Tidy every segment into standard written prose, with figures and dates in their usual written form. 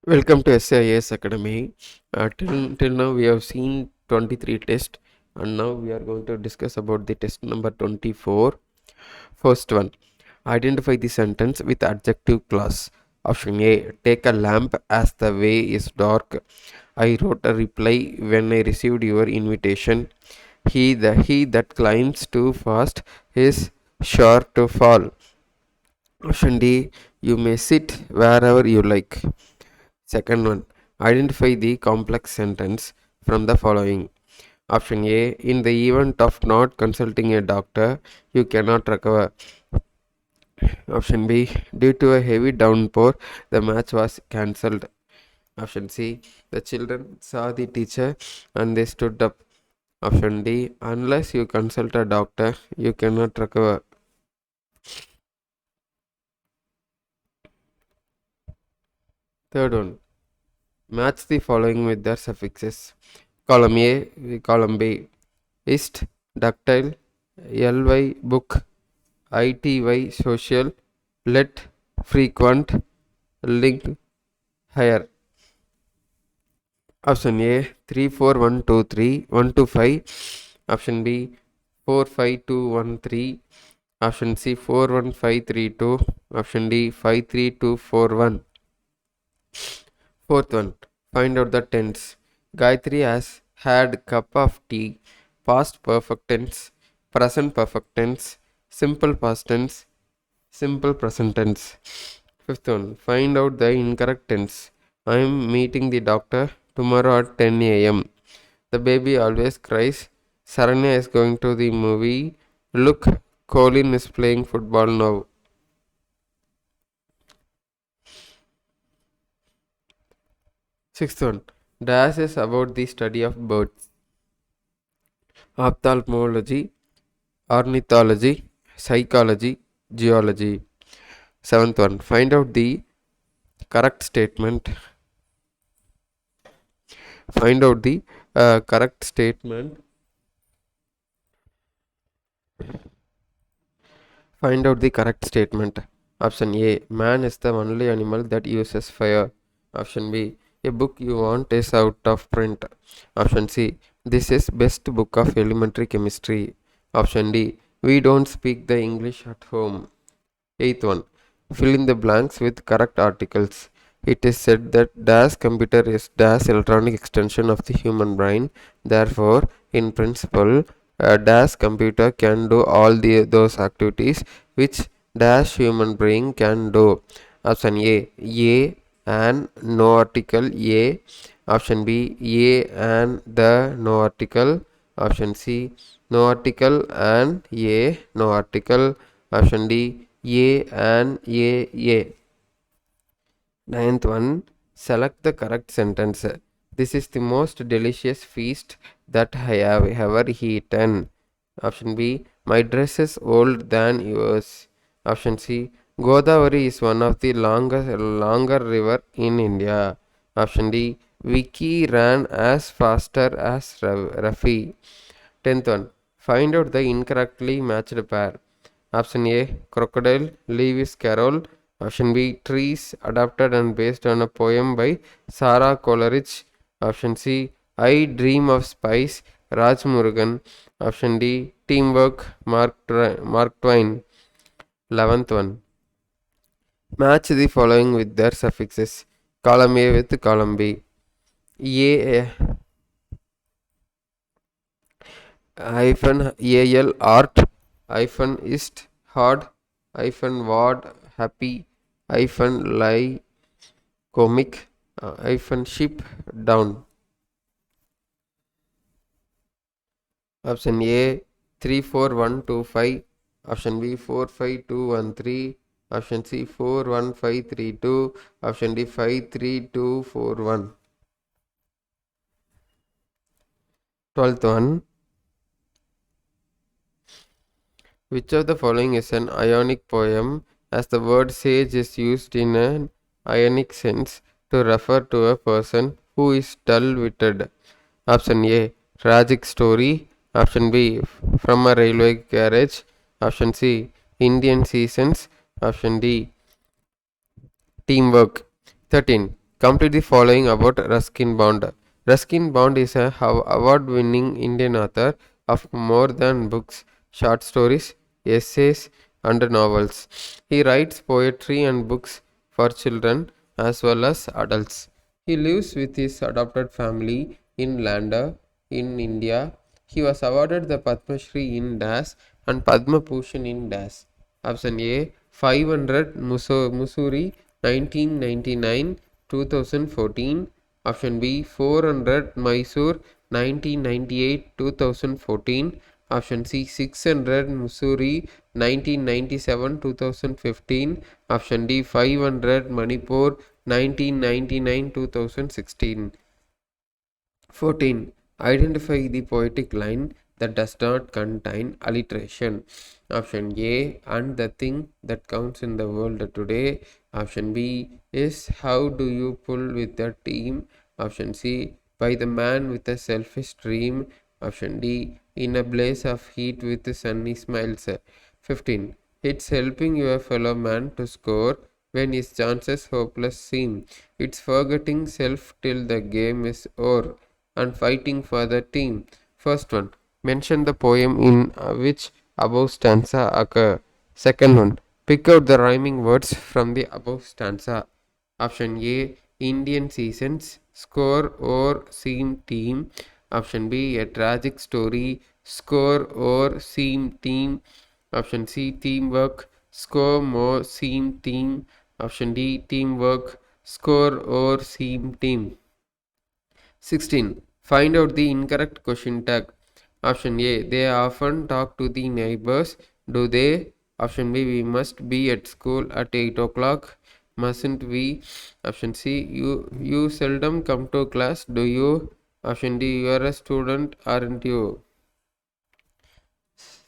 Welcome to SIS Academy. Till now we have seen 23 tests, and now we are going to discuss about the test number 24. First one, identify the sentence with adjective clause. Option A, take a lamp as the way is dark. I wrote a reply when I received your invitation. He that climbs too fast is sure to fall. Option D, you may sit wherever you like. Second one, identify the complex sentence from the following. Option A, in the event of not consulting a doctor, you cannot recover. Option B, due to a heavy downpour, the match was cancelled. Option C, the children saw the teacher and they stood up. Option D, unless you consult a doctor, you cannot recover. Third one, match the following with their suffixes. Column A, column B. Ist, ductile, ly, book, ity, social, let, frequent, link, higher. Option A 3 4 1 2 3 1 2 5. Option B 4 5 2 1 3. Option C 4 1 5 3 2. Option D 5 3 2 4 1. Fourth one, find out the tense. Gayatri has had cup of tea. Past perfect tense, present perfect tense, simple past tense, simple present tense. Fifth one, find out the incorrect tense. I am meeting the doctor tomorrow at 10 a.m. The baby always cries. Saranya is going to the movie. Look, Colin is playing football now. Sixth one, dash is about the study of birds. Ophthalmology, ornithology, psychology, geology. Seventh one, find out the correct statement. Find out the correct statement. Find out the correct statement. Option A, man is the only animal that uses fire. Option B, a book you want is out of print. Option C, this is best book of elementary chemistry. Option D, we don't speak the English at home. Eighth one, fill in the blanks with correct articles. It is said that DAS computer is DAS electronic extension of the human brain. Therefore, in principle, a DAS computer can do all those activities which DAS human brain can do. Option A and no article A. Option B, A and the no article. Option C, no article and A, no article. Option D, A and A. Ninth one, select the correct sentence. This is the most delicious feast that I have ever eaten. Option B, my dress is older than yours. Option C, Godavari is one of the longer river in India. Option D, Vicky ran as faster as Rafi. 10th one, find out the incorrectly matched pair. Option A, crocodile, Lewis Carroll. Option B, trees, adapted and based on a poem by Sarah Coleridge. Option C, I dream of spice, Raj Murugan. Option D, teamwork, Mark Twain. 11th one, match the following with their suffixes. Column A with column B. A hyphen al art hyphen ist hard hyphen ward happy hyphen lie comic hyphen ship down. Option A 3 4 1 2 5. Option B 4 5 2 1 3. Option C 4 1 5 3 2. Option D 5 3 2 4 1. 12th one, which of the following is an Ionic poem, as the word sage is used in an Ionic sense to refer to a person who is dull-witted? Option A, tragic story. Option B, from a railway carriage. Option C, Indian seasons. Option D, teamwork. 13. Complete the following about Ruskin Bond. Ruskin Bond is a award-winning Indian author of more than books, short stories, essays, and novels. He writes poetry and books for children as well as adults. He lives with his adopted family in Landa in India. He was awarded the Padma Shri in Das and Padma Bhushan in Das. Option A 500 Mussoorie 1999 2014. Option B 400 Mysore 1998 2014. Option C 600 Mussoorie 1997 2015. Option D 500 Manipur 1999 2016. 14. Identify the poetic line that does not contain alliteration. Option A, and the thing that counts in the world today. Option B is how do you pull with the team. Option C, by the man with a selfish dream. Option D, in a blaze of heat with sunny smiles. 15. It's helping your fellow man to score when his chances hopeless seem. It's forgetting self till the game is o'er and fighting for the team. First one, mention the poem in which above stanza occur. Second one, pick out the rhyming words from the above stanza. Option A, Indian seasons, score or seam team. Option B, a tragic story, score or seam team. Option C, teamwork, score more seam team. Option D, teamwork, score or seam team. 16. Find out the incorrect question tag. Option A, they often talk to the neighbors. Do they? Option B, we must be at school at 8 o'clock. Mustn't we? Option C, you seldom come to class. Do you? Option D, you are a student, aren't you?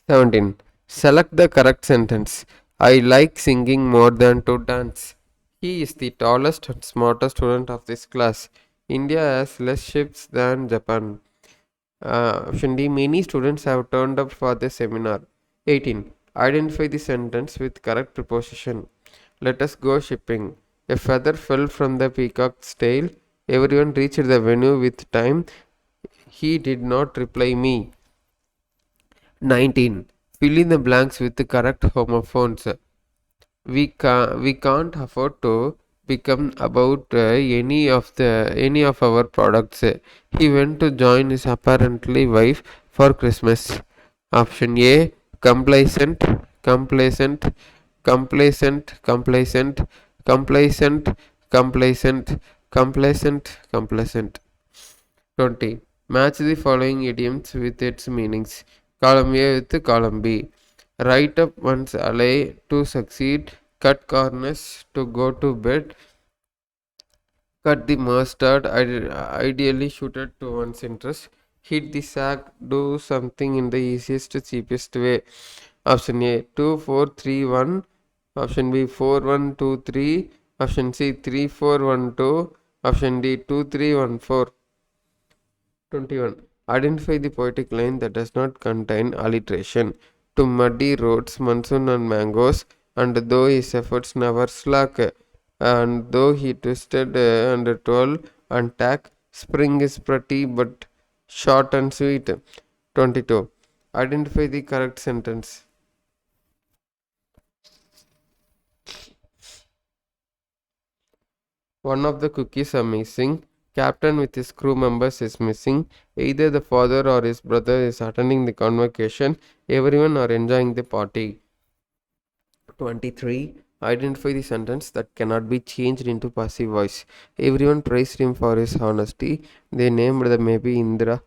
17. Select the correct sentence. I like singing more than to dance. He is the tallest and smartest student of this class. India has less ships than Japan. Option D. Many students have turned up for the seminar. 18. Identify the sentence with correct preposition. Let us go shipping. A feather fell from the peacock's tail. Everyone reached the venue with time. He did not reply me. 19. Fill in the blanks with the correct homophones. We can't afford to become about any of our products. He went to join his apparently wife for Christmas. Option A, complacent, complacent, complacent, complacent, complacent, complacent, complacent, complacent. 20. Match the following idioms with its meanings. Column A with column B. Write up one's ally to succeed. Cut corners to go to bed. Cut the mustard, ideally suited to one's interest. Hit the sack, do something in the easiest, cheapest way. Option A 2431. Option B 4123. Option C 3412. Option D 2314. 21. Identify the poetic line that does not contain alliteration. To muddy roads, monsoon and mangoes, and though his efforts never slack, and though he twisted and twirl and tack, spring is pretty but short and sweet. 22. Identify the correct sentence. One of the cookies are missing. Captain with his crew members is missing. Either the father or his brother is attending the convocation. Everyone are enjoying the party. 23. Identify the sentence that cannot be changed into passive voice. Everyone praised him for his honesty. They named the maybe Indra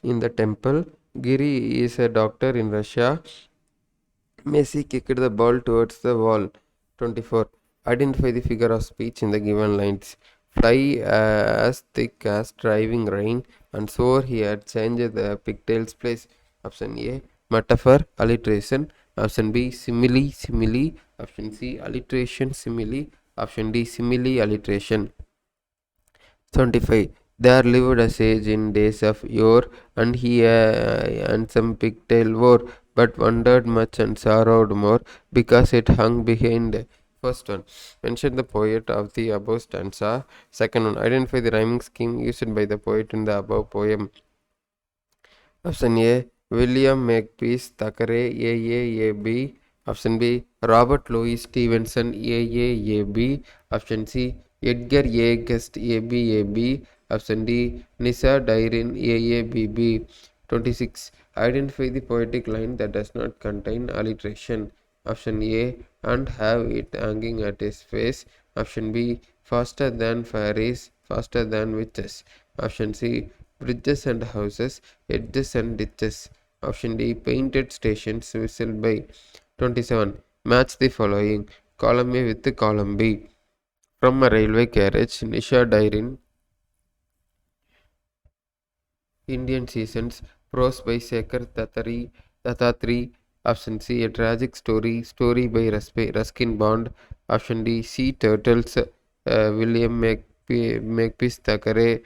in the temple. Giri is a doctor in Russia. Messi kicked the ball towards the wall. 24. Identify the figure of speech in the given lines. Fly as thick as driving rain, and swore he had changed the pigtail's place. Option A, metaphor, alliteration. Option B, simile, simile. Option C, alliteration, simile. Option D, simile, alliteration. 25. There lived a sage in days of yore, and he handsome pigtail wore, but wondered much and sorrowed more, because it hung behind First one, mention the poet of the above stanza. Second one, identify the rhyming scheme used by the poet in the above poem. Option A, William Makepeace Thackeray, AAAB. Option B, Robert Louis Stevenson, AAAB. Option C, Edgar A. Guest, ABAB. Option D, Nisa Dairin, AABB. 26. Identify the poetic line that does not contain alliteration. Option A, and have it hanging at his face. Option B, faster than fairies, faster than witches. Option C, bridges and houses, edges and ditches. Option D, painted stations whistled by. 27. Match the following. Column A with column B. From a railway carriage, Nisha Dairin, Indian Seasons, prose by Shekhar Dattatri. Option C, a tragic story by Ruskin Bond. Option D, Sea Turtles, William Makepeace Thackeray,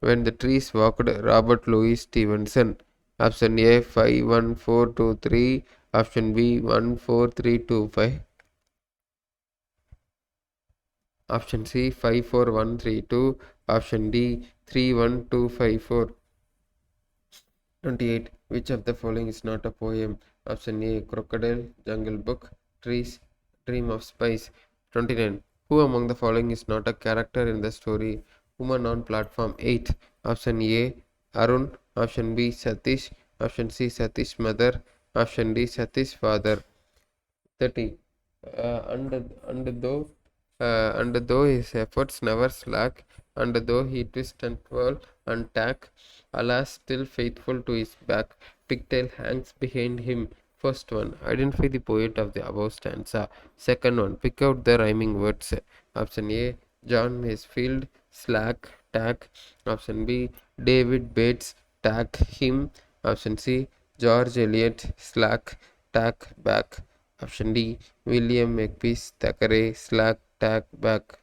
When the Trees Walked, Robert Louis Stevenson. Option A, 51423. Option B, 14325. Option C, 54132. Option D, 31254. 28. Which of the following is not a poem? Option A, Crocodile, Jungle Book, Trees, Dream of Spice. 29. Who among the following is not a character in the story? Woman on platform 8. Option A, Arun. Option B, Satish. Option C, Satish mother. Option D, Satish father. 30. And though his efforts never slack, and though he twist and twirl and tack, alas, still faithful to his back, pigtail hangs behind him. First one, identify the poet of the above stanza. Second one, pick out the rhyming words. Option A, John Masefield, slack, tack. Option B, David Bates, tack, him. Option C, George Eliot, slack, tack, back. Option D, William Makepeace Thackeray, slack, tack, back.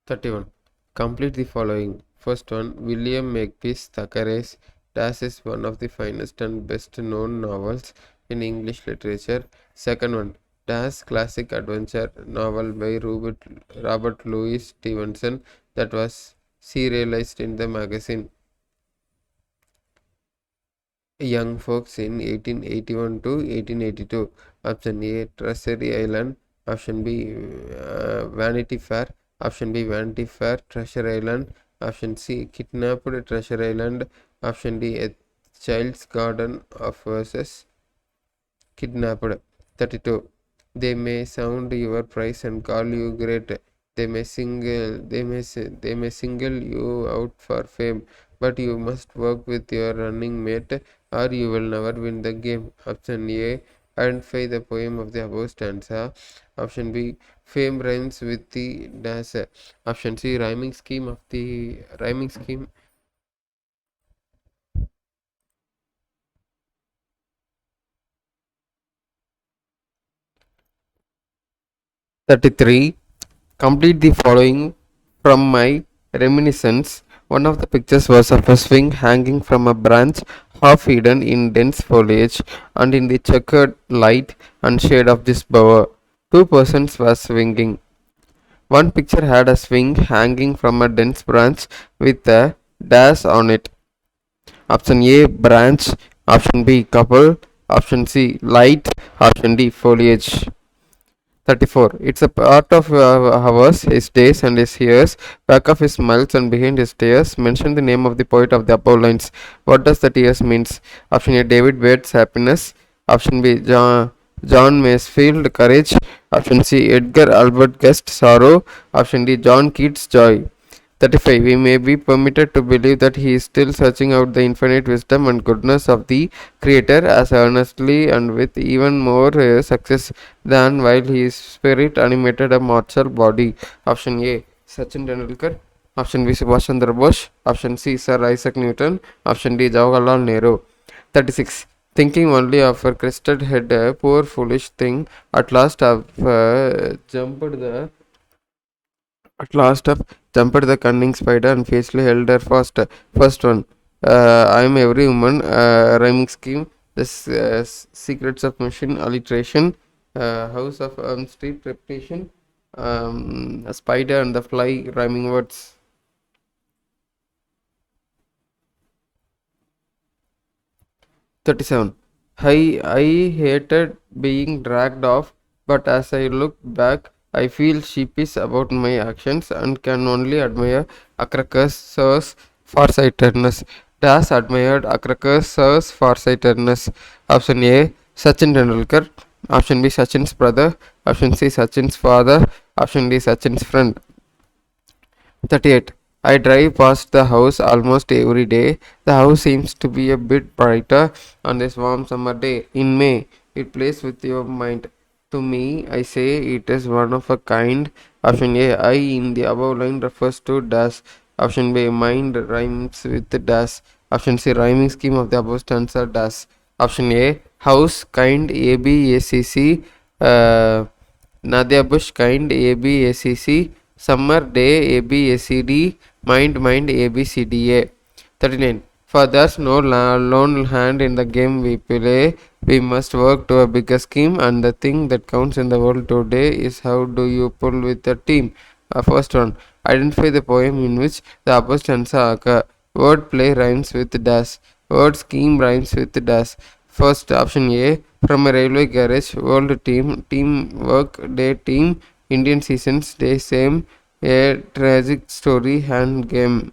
31. Complete the following. First one, William Makepeace Thackeray's Dash is one of the finest and best known novels in English literature. Second one, Dash classic adventure novel by Robert Louis Stevenson that was serialized in the magazine Young Folks in 1881 to 1882. Option A, Treasury Island. Option B, Vanity Fair. Option B, Vanity Fair, Treasure Island. Option C, Kidnapped Treasure Island. Option D, A Child's Garden of Verses, Kidnapped. 32. They may sound your price and call you great. They may single you out for fame, but you must work with your running mate or you will never win the game. Option A, identify the poem of the above stanza. Option B, fame rhymes with the dash. Option C, rhyming scheme. 33. Complete the following from my reminiscence. One of the pictures was of a swing hanging from a branch, half hidden in dense foliage, and in the checkered light and shade of this bower, two persons were swinging. One picture had a swing hanging from a dense branch with a dash on it. Option A, branch. Option B, couple. Option C, light. Option D, foliage. 34. It's a part of hours, his days and his years, back of his mouth and behind his tears. Mention the name of the poet of the above lines. What does the tears means? Option A, David Bates, happiness. Option B, John Masefield, courage. Option C, Edgar Albert Guest, sorrow. Option D, John Keats, joy. 35. We may be permitted to believe that he is still searching out the infinite wisdom and goodness of the Creator as earnestly and with even more success than while his spirit animated a mortal body. Option A, Sachin Tendulkar. Option B, Subhash Chandra Bose. Option C, Sir Isaac Newton. Option D, Jawaharlal Nehru. 36. Thinking only of her crested head, a poor foolish thing, at last have jumped the at last up jumped the cunning spider and fiercely held her fast. First one, I am every woman, rhyming scheme. Secrets of Machine, Alliteration, House of Street Reputation, a Spider and the Fly, rhyming words. 37. I hated being dragged off, but as I look back, I feel sheepish about my actions and can only admire Akrakas' farsightedness. Das admired Akrakas' farsightedness. Option A, Sachin Tendulkar. Option B, Sachin's brother. Option C, Sachin's father. Option D, Sachin's friend. 38. I drive past the house almost every day. The house seems to be a bit brighter on this warm summer day. In May, it plays with your mind. To me, I say it is one of a kind. Option A, I in the above line refers to dash. Option B, mind rhymes with dash. Option C, rhyming scheme of the above stanza dash. Option A, house, kind, ABACC. Nadia Bush, kind, ABACC. Summer day, ABACD. Mind ABCDA. 39. For there's no lone hand in the game we play. We must work to a bigger scheme, and the thing that counts in the world today is how do you pull with the team. First one. Identify the poem in which the above stanza occur. Word play rhymes with dash. Word scheme rhymes with dash. First option A. From a railway garage, world team, teamwork, day team, Indian seasons, day same, a tragic story, hand game.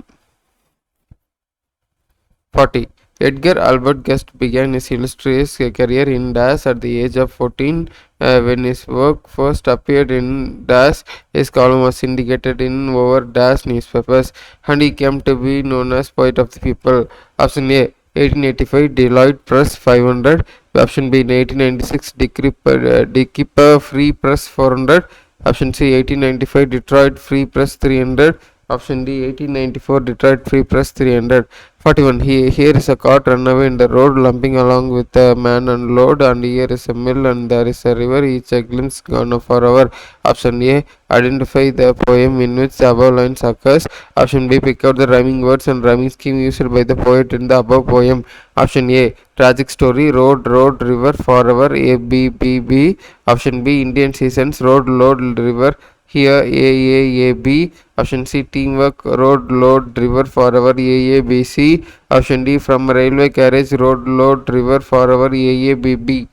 40. Edgar Albert Guest began his illustrious career in Das at the age of 14. When his work first appeared in Das, his column was syndicated in over Das newspapers, and he came to be known as Poet of the People. Option A, 1885, Deloitte Press 500. Option B, 1896, Decryper Free Press 400. Option C, 1895, Detroit Free Press 300. Option D, 1894, Detroit Free Press 300. 41. Here is a cart run away in the road, lumping along with a man and load, and here is a mill, and there is a river, each a glimpse gone forever. Option A. Identify the poem in which the above lines occurs. Option B. Pick out the rhyming words and rhyming scheme used by the poet in the above poem. Option A. Tragic story, road, river, forever, A, B, B, B. Option B. Indian seasons, road, load, river, here AAAB. Option C, teamwork, road, load, river, forever, AABC. Option D, from railway carriage, road, load, river, forever, AABB.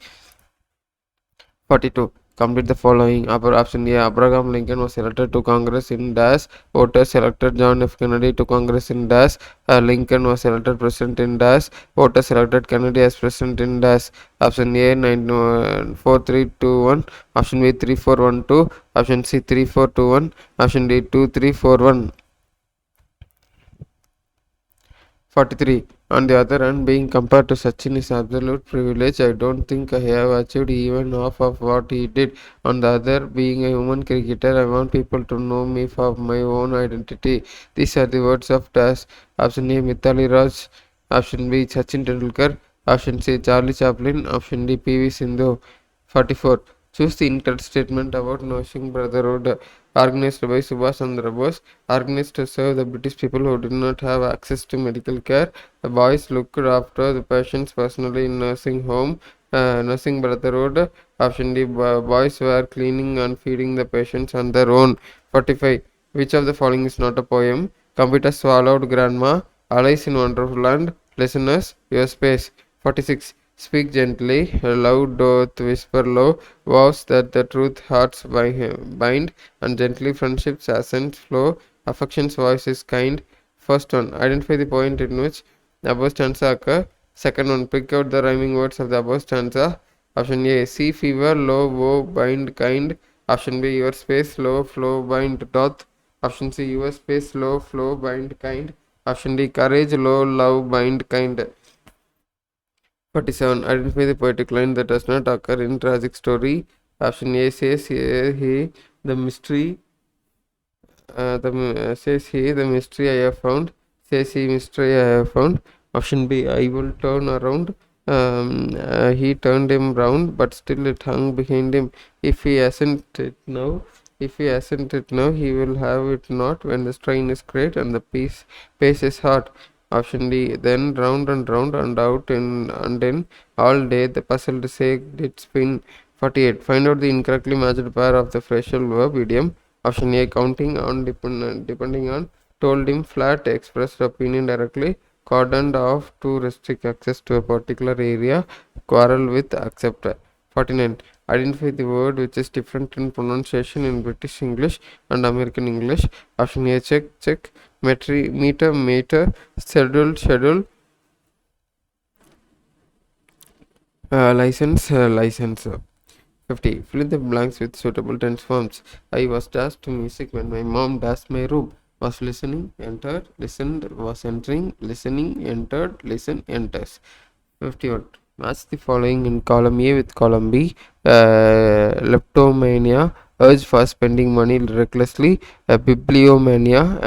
42. Complete the following. Option A, Abraham Lincoln was elected to Congress in dash. Voters selected John F. Kennedy to Congress in dash. Lincoln was elected president in dash. Voters selected Kennedy as president in dash. Option A, 94321. Option B, 3412. Option C, 3421. Option D, 2341. 43. On the other hand, being compared to Sachin is absolute privilege. I don't think I have achieved even half of what he did. On the other, being a human cricketer, I want people to know me for my own identity. These are the words of Das. Option A, Mithali Raj. Option B, Sachin Tendulkar. Option C, Charlie Chaplin. Option D, PV Sindhu. 44. Choose the incorrect statement about Nursing Brotherhood. Organized by Subhash Chandra Bose. Organized to serve the British people who did not have access to medical care. The boys looked after the patients personally in nursing home. Nursing Brotherhood. Option D, boys were cleaning and feeding the patients on their own. 45. Which of the following is not a poem? Computer swallowed grandma. Alice in Wonderland. Listeners, your space. 46. Speak gently, loud doth whisper low, vows that the truth hearts bind, and gently friendship's ascent flow, affection's voice is kind. First one, identify the point in which the above stanza occur. Second one, pick out the rhyming words of the above stanza. Option A, sea fever, low, woe, bind, kind. Option B, your space, low, flow, bind, doth. Option C, your space, low, flow, bind, kind. Option D, courage, low, love, bind, kind. 47. Identify the poetic line that does not occur in tragic story. Option A says the mystery. Says he, the mystery I have found. Says he, mystery I have found. Option B, I will turn around. He turned him round, but still it hung behind him. If he hasn't it now, he will have it not when the strain is great and the pace is hot. Option D, then round and out and in all day the puzzle sagged its spin. 48. Find out the incorrectly matched pair of the phrasal verb idiom. Option A, counting on depending on, told him flat, expressed opinion directly, cordoned off to restrict access to a particular area, quarrel with, accept. 49. Identify the word which is different in pronunciation in British English and American English. Option A, check, meter, schedule, license. 50. Fill in the blanks with suitable tense forms. I was danced to music when my mom danced my room. Was listening, entered, listened, was entering, listening, entered, listen, enters. 51. Match the following in column A with column B. Leptomania, urge for spending money recklessly. Bibliomania,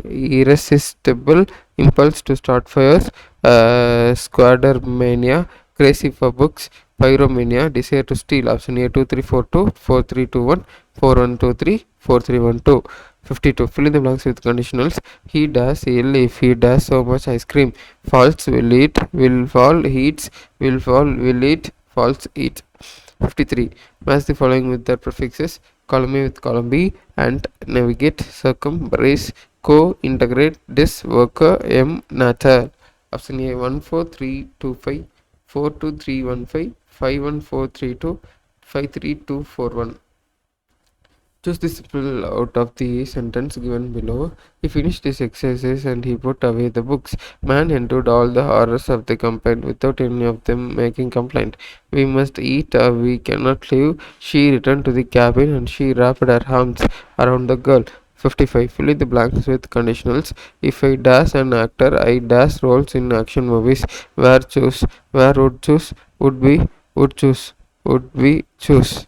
irresistible impulse to start fires. Squadermania, crazy for books. Pyromania, desire to steal. Option A, 2342, 4321, 4123, 4312. 52. Fill in the blanks with conditionals. He does ill if he does so much ice cream. False, will eat, will fall, eats, will fall, will eat, false, eat. 53. Match the following with their prefixes. Column A with column B and navigate, brace, co-integrate, worker, nature. Option A, 14325, 42315, 51432, 53241. Choose the simple out of the sentence given below. He finished his exercise and he put away the books. Man endured all the horrors of the complaint without any of them making complaint. We must eat or we cannot live. She returned to the cabin and she wrapped her arms around the girl. 55. Fill in the blanks with conditionals. If I dash an actor, I dash roles in action movies. Where choose? Where would choose? Would we? Would choose? Would we choose?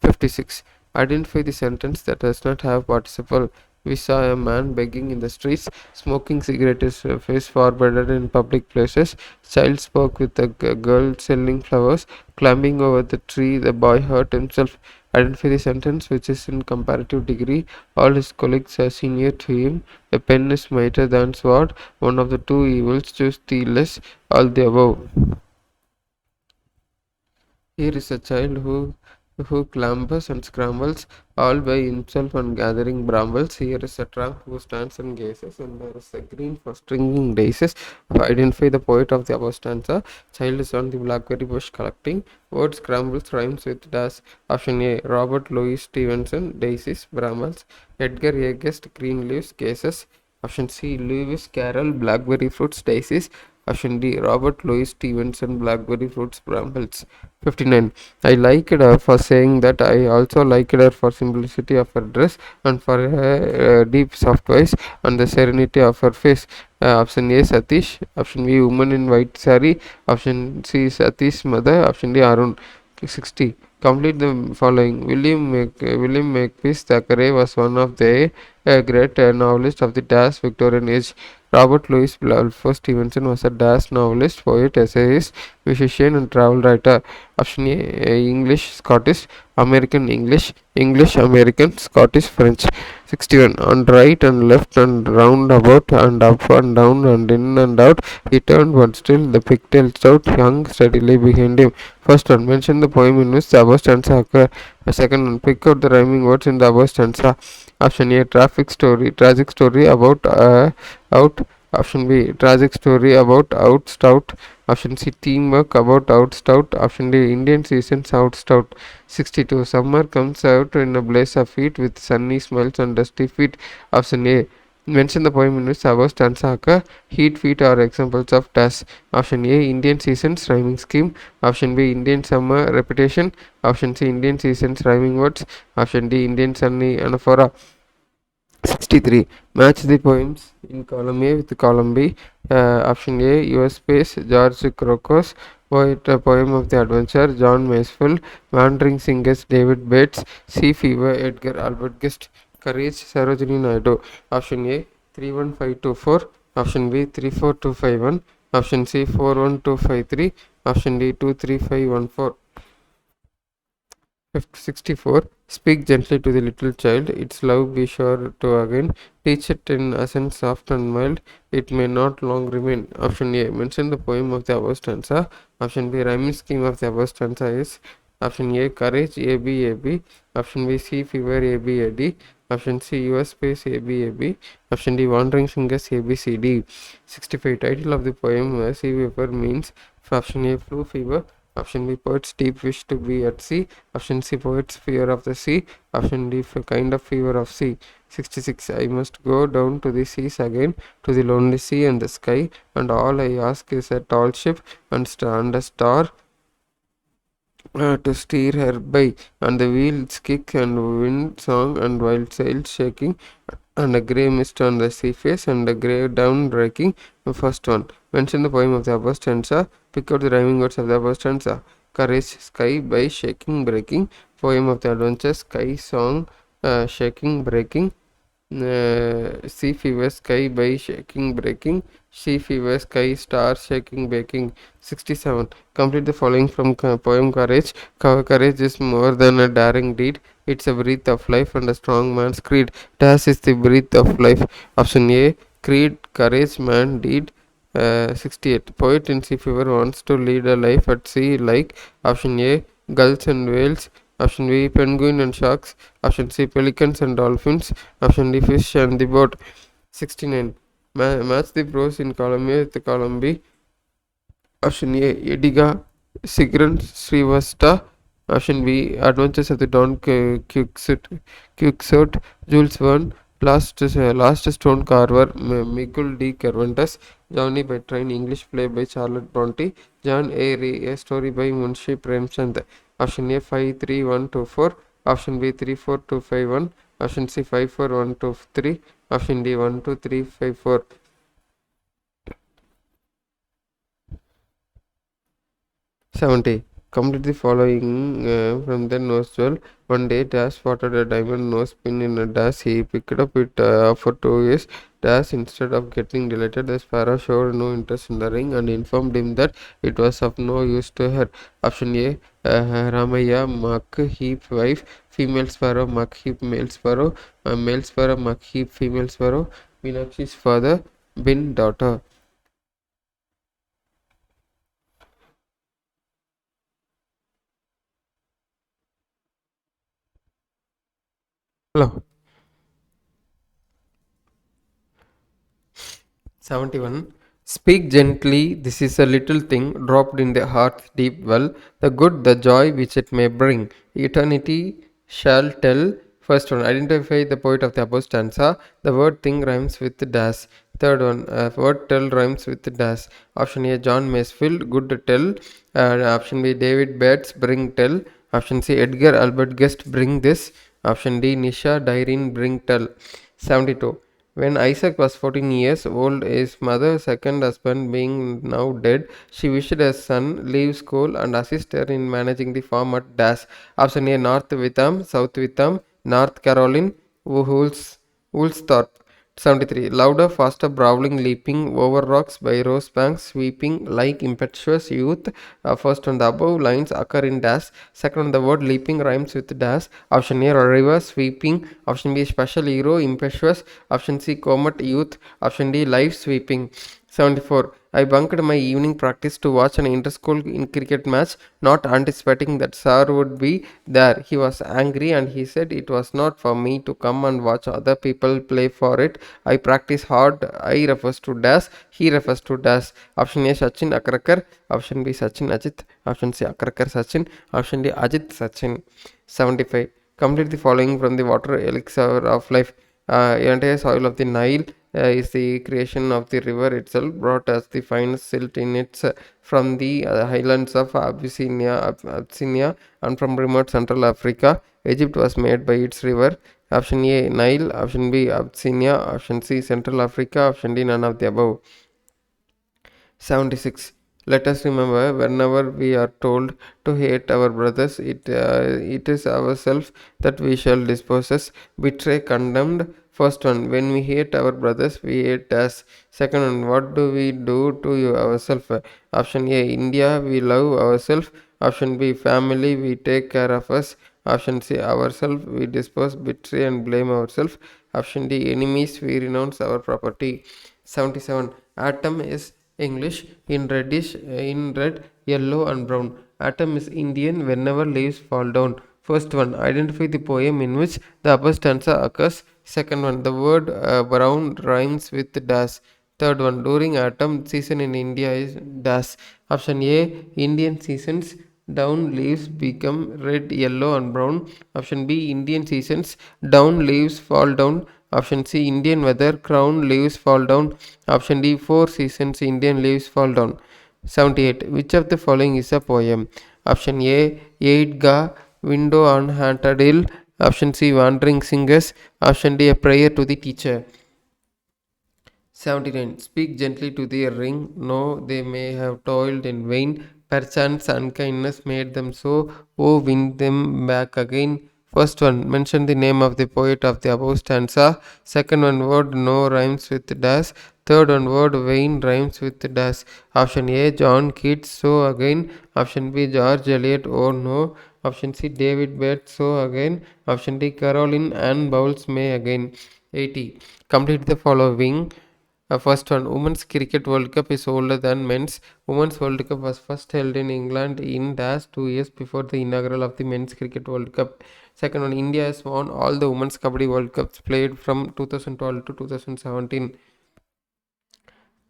56. Identify the sentence that does not have participle. We saw a man begging in the streets, smoking cigarettes, face forbidden in public places. Child spoke with a girl selling flowers, climbing over the tree. The boy hurt himself. Identify the sentence which is in comparative degree. All his colleagues are senior to him. A pen is mightier than sword. One of the two evils. Choose the less. All the above. Here is a child who clambers and scrambles all by himself and gathering brambles. Here is a tramp who stands and gazes, and there is a green for stringing daisies. Identify the poet of the above stanza. Child is on the blackberry bush collecting. Word scrambles rhymes with dash. Option A, Robert Louis Stevenson, daisies, brambles. Edgar A. Guest, green leaves, gases. Option C, Lewis Carroll, blackberry fruits, daisies. Option D, Robert Louis Stevenson, blackberry fruits, brambles. 59. I liked her for saying that. I also liked her for simplicity of her dress and for her deep soft voice and the serenity of her face. Option A, Satish. Option B, woman in white saree. Option C, Satish's mother. Option D, Arun. 60. Complete the following. William Makepeace Thackeray was one of the great novelist of the dash Victorian age. Robert Louis Balfour Stevenson was a dash novelist, poet, essayist, musician, and travel writer. Option A, English, Scottish, American English, English, American, Scottish, French. 61. On right and left and round about and up and down and in and out, he turned, but still the pigtail stout hung steadily behind him. First one, mention the poem in which the above stanza occur. Second one, pick out the rhyming words in the above stanza. Option A, tragic story about out. Option B, tragic story about out stout. Option C, teamwork about out stout. Option D, Indian seasons out stout. 62. Summer comes out in a blaze of heat with sunny smells and dusty feet. Option A. Mention the poem in which above stanza occur. Heat feet are examples of dash. Option A, Indian seasons rhyming scheme. Option B, Indian summer repetition. Option C, Indian seasons rhyming words. Option D, Indian sunny anaphora. 63. Match the poems in column A with column B. Option A, Your Space, George Crocos. Poem of the adventure, John Masefield. Wandering singers, David Bates. Sea Fever, Edgar Albert Guest. Courage, Sarojini Naidu. Option A, 31524. Option B, 34251. Option C, 41253. Option D, 23514. 64. Speak gently to the little child, its love be sure to again. Teach it in accent soft and mild, it may not long remain. Option A. Mention the poem of the above stanza. Option B. Rhyming scheme of the above stanza is. Option A. Courage A B A B. Option B. Sea Fever A B A D. Option C. US Space A B A B. Option D. Wandering Singers A B C D. 65. Title of the poem Sea Fever means. Option A. Flu fever. Option B. Poet's deep wish to be at sea. Option C. Poet's fear of the sea. Option D. Kind of fever of sea. 66. I must go down to the seas again, to the lonely sea and the sky, and all I ask is a tall ship and a star to steer her by, and the wheels kick and wind song and wild sails shaking, and a grey mist on the sea face and a grey down breaking. The first one. Mention the poem of the above stanza. Pick out the rhyming words of the above stanza. Courage, sky by shaking, breaking. Poem of the adventure, sky song, shaking, breaking. Sea fever sky by shaking breaking. Sea fever sky star shaking baking. 67. Complete the following from poem Courage. Courage is more than a daring deed, it's a breath of life and a strong man's creed. Dash is the breath of life. Option A. Creed, courage, man, deed. 68. Poet in sea fever wants to lead a life at sea like. Option A. Gulls and whales. Option B. Penguin and sharks. Option C. Pelicans and dolphins. Option D. Fish and the boat. 69. Match the pros in column A with the column B. Option A. Ediga, Sigrun Srivasta. Option B. Adventures of the Don Quixote, Jules Verne. Last Stone Carver, Mikul D. Cervantes. Journey by Train, English play by Charlotte Bronte. John A. A story by Munshi Premchand. Option A 53124. Option B 34251. Option C 54123. Option D 12354. 70. Complete the following from the nose jewel. One day, Dash spotted a diamond nose pin in a dash. He picked up it for 2 years. Dash, instead of getting delighted, the sparrow showed no interest in the ring and informed him that it was of no use to her. Option A. Ramaya, Muck Heap wife. Female sparrow, Muck Heap male sparrow. Male sparrow, Muck Heap female sparrow. Meenakshi's father, Bin daughter. Hello. 71. Speak gently, this is a little thing dropped in the heart's deep well, the good, the joy which it may bring. Eternity shall tell. First one, identify the poet of the above stanza. The word thing rhymes with dash. Third one, word tell rhymes with dash. Option A, John Masefield, good tell. Option B, David Bates, bring tell. Option C, Edgar Albert Guest, bring this. Option D, Nisha Dyrene, bring tell. 72. When Isaac was 14 years old, his mother's second husband being now dead, she wished his son leave school and assist her in managing the farm at Dash. Option A, North Witham, South Witham, North Caroline, Woolsthorpe. 73. Louder, faster, brawling, leaping over rocks by rose banks, sweeping like impetuous youth. First on the above lines occur in dash. Second on the word leaping rhymes with dash. Option A, river, sweeping. Option B, special hero, impetuous. Option C, comet, youth. Option D, life sweeping. 74. I bunked my evening practice to watch an inter-school cricket match, not anticipating that sir would be there. He was angry and he said it was not for me to come and watch other people play for it. I practice hard. I refers to dash. He refers to dash. Option A, Sachin Akrakar. Option B, Sachin Ajit. Option C, Akrakar Sachin. Option D, Ajit Sachin. 75. Complete the following from the water elixir of life. Entire soil of the Nile is the creation of the river itself, brought as the finest silt in its from the highlands of Abyssinia and from remote Central Africa. Egypt was made by its river. Option A, Nile. Option B, Abyssinia. Option C, Central Africa. Option D, none of the above. 76. Let us remember, whenever we are told to hate our brothers, it is ourselves that we shall dispossess, betray, condemned. First one, when we hate our brothers, we hate us. Second one, what do we do to you ourselves? Option A, India, we love ourselves. Option B, family, we take care of us. Option C, ourselves, we dispose, betray and blame ourselves. Option D, enemies, we renounce our property. 77. Atom is English in red, yellow and brown. Atom is Indian whenever leaves fall down. First one, identify the poem in which the above stanza occurs. Second one, the word brown rhymes with dash. Third one, during autumn season in India is dash. Option A, Indian seasons, down leaves become red, yellow and brown. Option B, Indian seasons, down leaves fall down. Option C, Indian weather, crown leaves fall down. Option D, four seasons, Indian leaves fall down. 78. Which of the following is a poem? Option A, Eidgah, Window on Haunted Hill. Option C, Wandering Singers. Option D, A Prayer to the Teacher. 79. Speak gently to the ring. No, they may have toiled in vain. Perchance unkindness made them so. Oh, win them back again. First one, mention the name of the poet of the above stanza. Second one, word no rhymes with dash. Third one, word vain rhymes with dash. Option A, John Keats, so again. Option B, George Eliot, oh no. Option C, David Bates, so again. Option D, Caroline Ann Bowles, may again. 80. Complete the following. First one, Women's Cricket World Cup is older than Men's. Women's World Cup was first held in England in dash 2 years before the inaugural of the Men's Cricket World Cup. Second one, India has won all the Women's Kabaddi World Cups played from 2012 to 2017.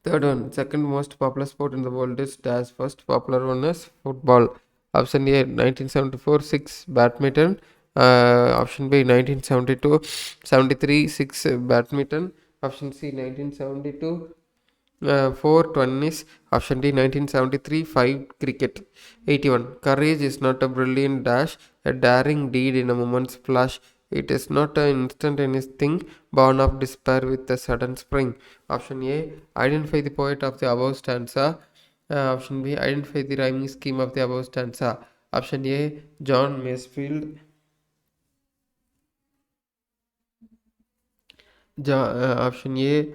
Third one, second most popular sport in the world is dash. First popular one is football. Option A, 1974, 6 badminton. Option B, 1972, 73, 6 badminton. Option C, 1972, 4 tennis. Option D, 1973, 5 cricket. 81. Courage is not a brilliant dash, a daring deed in a moment's flash. It is not an instantaneous thing, born of despair with a sudden spring. Option A, identify the poet of the above stanza. Option B, identify the rhyming scheme of the above stanza. Option A, John Masefield. Option A,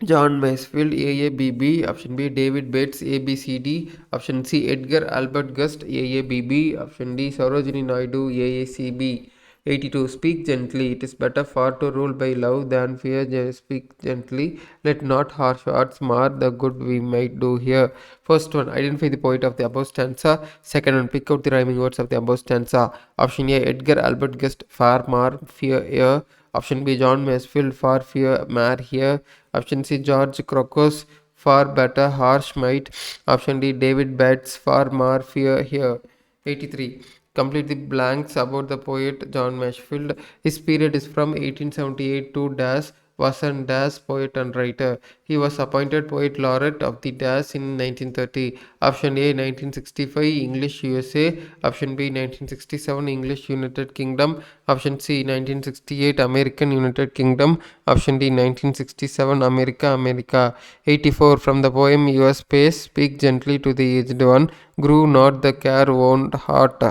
John Masefield, AABB. Option B, David Bates, ABCD. Option C, Edgar Albert Gust, AABB. Option D, Sarojini Naidu, AACB. 82. Speak gently. It is better far to rule by love than fear. Speak gently. Let not harsh words mar the good we might do here. First one, identify the poet of the above stanza. Second one, pick out the rhyming words of the above stanza. Option A, Edgar Albert Gust, far mar fear here. Option B, John Masefield, far fear mar here. Option C, George Crocus, far better harsh might. Option D, David Bates, far more fear here. 83. Complete the blanks about the poet John Masefield. His period is from 1878 to dash was an dash poet and writer. He was appointed poet laureate of the dash in 1930. Option A, 1965, English USA. Option B, 1967, English United Kingdom. Option C, 1968, American United Kingdom. Option D, 1967, America. 84. From the poem Your Space, speak gently to the aged one. Grew not the care-worn heart.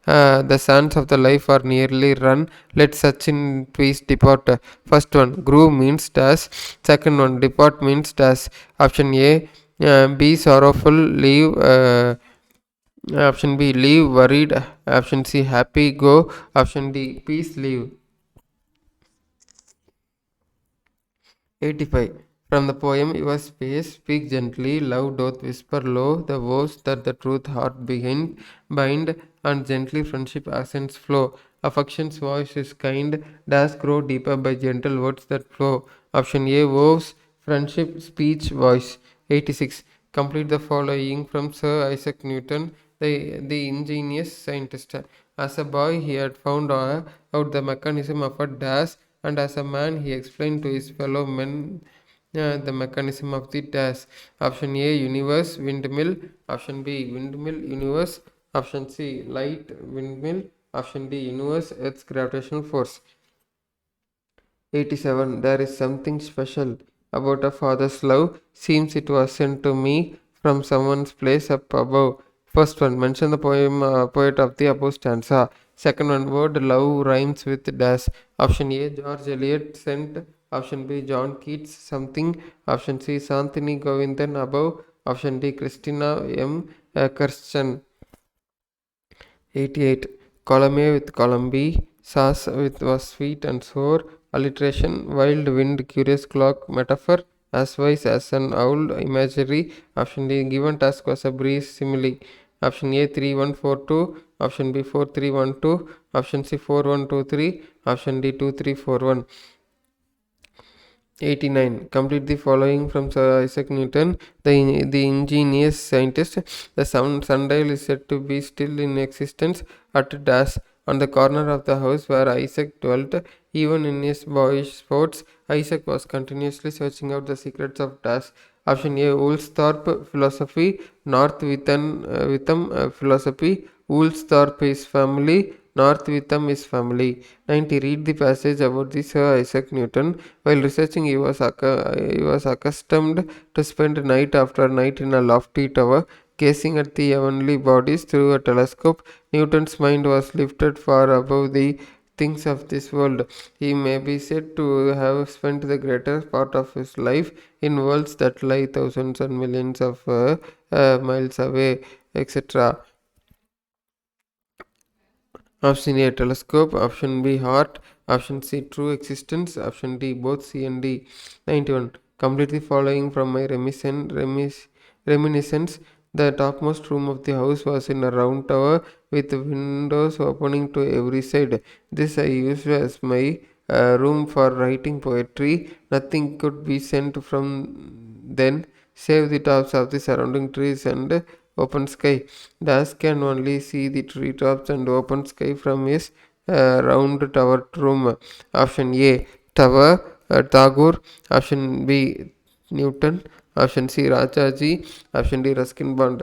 The sands of the life are nearly run. Let such in peace depart. First one, grew means dash. Second one, depart means dash. Option A, be sorrowful, leave. Option B, leave worried. Option C, happy, go. Option D, peace, leave. 85. From the poem Your Space, speak gently, love doth whisper low, the vows that the truth heart behind bind, and gently friendship accents flow. Affection's voice is kind, does grow deeper by gentle words that flow. Option A, vows, friendship, speech, voice. 86. Complete the following from Sir Isaac Newton, the ingenious scientist. As a boy, he had found out the mechanism of a dash, and as a man, he explained to his fellow men the mechanism of the dash. Option A, universe, windmill. Option B, windmill, universe. Option C, light, windmill. Option D, universe, Earth's gravitational force. 87. There is something special about a father's love. Seems it was sent to me from someone's place up above. First one, mention the poet of the above stanza. Second one, word love rhymes with dash. Option A, George Eliot sent. Option B, John Keats something. Option C, Santini Govindan above. Option D, Christina M. Kirsten. 88. Column A with column B. Sauce with was sweet and sour. Alliteration. Wild wind, curious clock. Metaphor. As wise as an owl. Imagery. Option D. Given task was a breeze. Simile. Option A 3142. Option B 4312. Option C 4123. Option D 2341. 89. Complete the following from Sir Isaac Newton, the ingenious scientist. The sundial is said to be still in existence at dash on the corner of the house where Isaac dwelt. Even in his boyish sports, Isaac was continuously searching out the secrets of dash. Option A. Woolsthorpe philosophy, North Witham philosophy. Woolsthorpe is family, North Witham is family. 90. Read the passage about the Sir Isaac Newton. While researching, he was accustomed to spend night after night in a lofty tower, gazing at the heavenly bodies through a telescope. Newton's mind was lifted far above the things of this world. He may be said to have spent the greater part of his life in worlds that lie thousands and millions of miles away, etc. Option A telescope, option B heart, option C true existence, option D both C and D. 91. Complete the following from my reminiscence. The topmost room of the house was in a round tower with windows opening to every side. This I used as my room for writing poetry. Nothing could be sent from then save the tops of the surrounding trees and open sky. Das can only see the treetops and open sky from his round tower room. Option A Tower Tagore. Option B Newton. Option C Rajaji. Option D Ruskin Bond.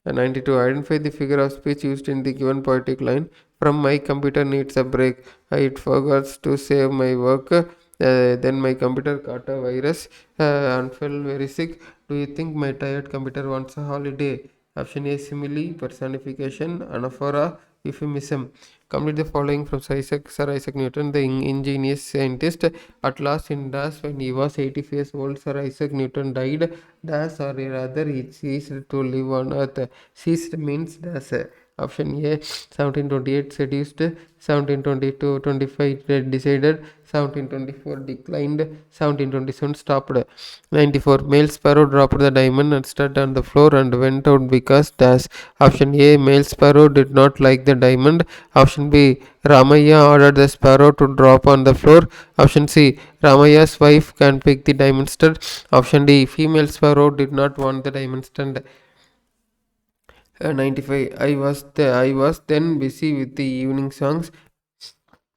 92. Identify the figure of speech used in the given poetic line. From my computer needs a break. It forgets to save my work. Then my computer caught a virus and fell very sick. Do you think my tired computer wants a holiday? Option A simile, personification, anaphora, euphemism. Complete the following from Sir Isaac Newton, the ingenious scientist. At last, in Das, when he was 85 years old, Sir Isaac Newton died. Das, or rather, he ceased to live on earth. Ceased means das. Option A 1728 seduced, 1722 25 decided, 1724 declined, 1727 stopped. 94. Male sparrow dropped the diamond and stood on the floor and went out because dash. Option A. Male sparrow did not like the diamond. Option B. Ramaya ordered the sparrow to drop on the floor. Option C. Ramaya's wife can pick the diamond stud. Option D. Female sparrow did not want the diamond stud. 95. I was then busy with the evening songs,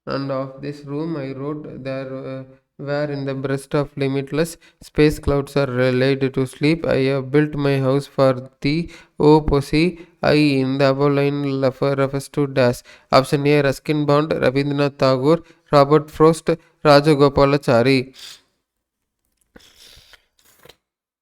and of this room I wrote there where in the breast of limitless space clouds are laid to sleep. I have built my house for thee, O Posse. I in the above line refers to dash. Option A Ruskin Bond, Rabindranath Tagore, Robert Frost, Rajagopalachari.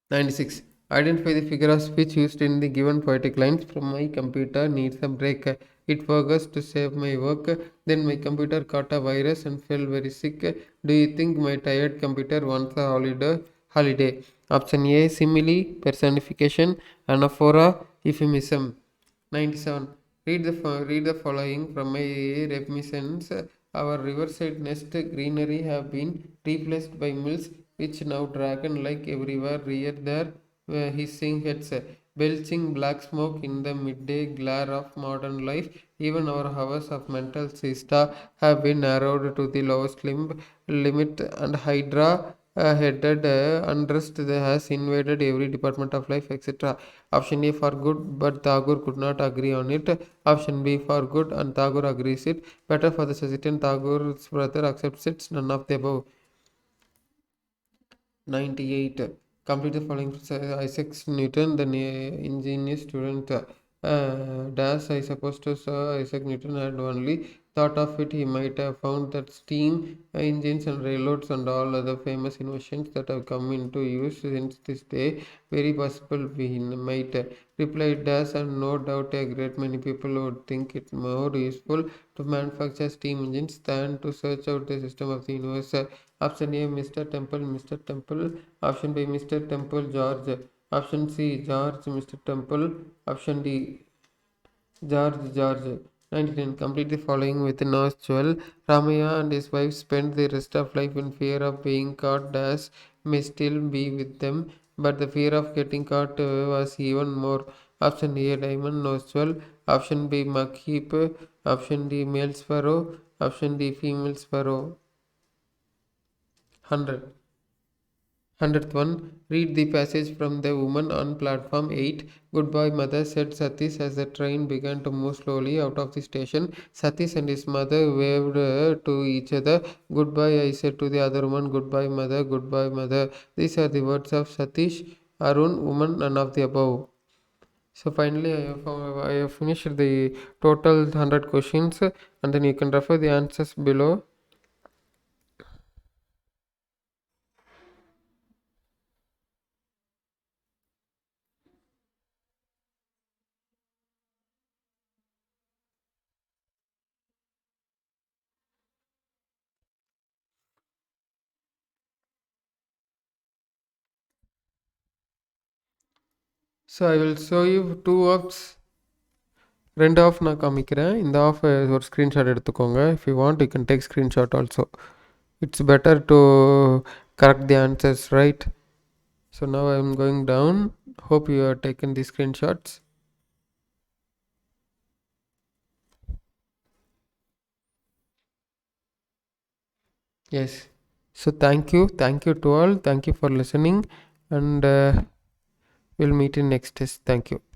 96. Identify the figure of speech used in the given poetic lines. From my computer needs a break. It forgets to save my work. Then my computer caught a virus and fell very sick. Do you think my tired computer wants a holiday? Option A simile, personification, anaphora, euphemism. 97. Read the following from my reminiscence. Our riverside nest greenery have been replaced by mills which now dragon like everywhere rear their hissing heads, belching black smoke in the midday glare of modern life. Even our hours of mental siesta have been narrowed to the lowest limit, and Hydra headed unrest that has invaded every department of life, etc. Option A for good, but Tagore could not agree on it. Option B for good, and Tagore agrees it. Better for the suggestion, Tagore's brother accepts it. None of the above. 98. Complete the following. Isaac Newton, the ingenious student. Dash, I suppose to Sir Isaac Newton had only thought of it, he might have found that steam engines and railroads and all other famous inventions that have come into use since this day, very possible we might reply Dash, and no doubt a great many people would think it more useful to manufacture steam engines than to search out the system of the universe. Option A Mr. Temple, Mr. Temple. Option B Mr. Temple, George. Option C George, Mr. Temple. Option D George. 19. Complete the following with nose 12. Ramaya and his wife spent the rest of life in fear of being caught, as may still be with them, but the fear of getting caught was even more. Option A, diamond nose 12. Option B, mug heap. Option D, male sparrow. Option D, female sparrow. 100. 100th one. Read the passage from the woman on platform 8. Goodbye, mother, said Satish as the train began to move slowly out of the station. Satish and his mother waved to each other. Goodbye, I said to the other woman. Goodbye, mother. Goodbye, mother. These are the words of Satish, Arun, woman, none of the above. So finally, I have finished the total 100 questions, and then you can refer the answers below. So I will show you two works. ரெண்டு app நான் காமிக்கிறேன். இந்த app ஒரு screenshot எடுத்துக்கோங்க. If you want you can take screenshot also. It's better to correct the answers, right? So now I am going down. Hope you are taken the screenshots. Yes. So thank you to all. Thank you for listening, and we'll meet in next test. Thank you.